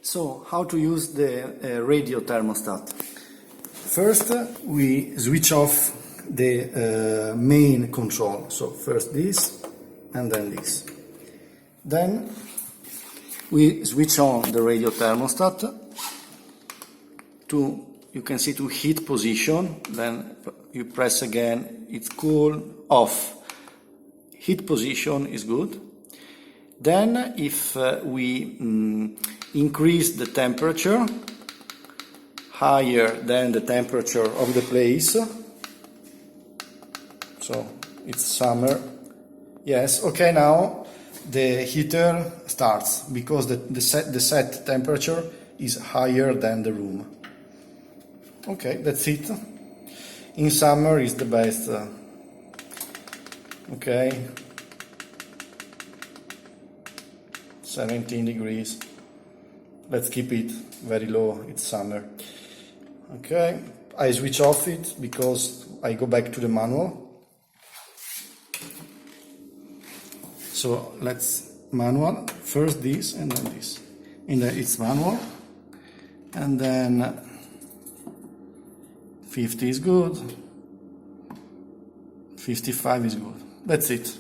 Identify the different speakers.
Speaker 1: So, how to use the radio thermostat? First, we switch off the main control. So, first this and then this. Then we switch on the radio thermostat to, you can see, to heat position. Then you press again, it's cool, off. Heat position is good. Then if we increase the temperature higher than the temperature of the place, so it's summer, yes, okay, now the heater starts because the set temperature is higher than the room. Okay, that's it. In summer is the best. Okay, 17 degrees. Let's keep it very low, it's summer. Okay, I switch off it because I go back to the manual. So let's manual, first this and then this. And then it's manual. And then 50 is good. 55 is good. That's it.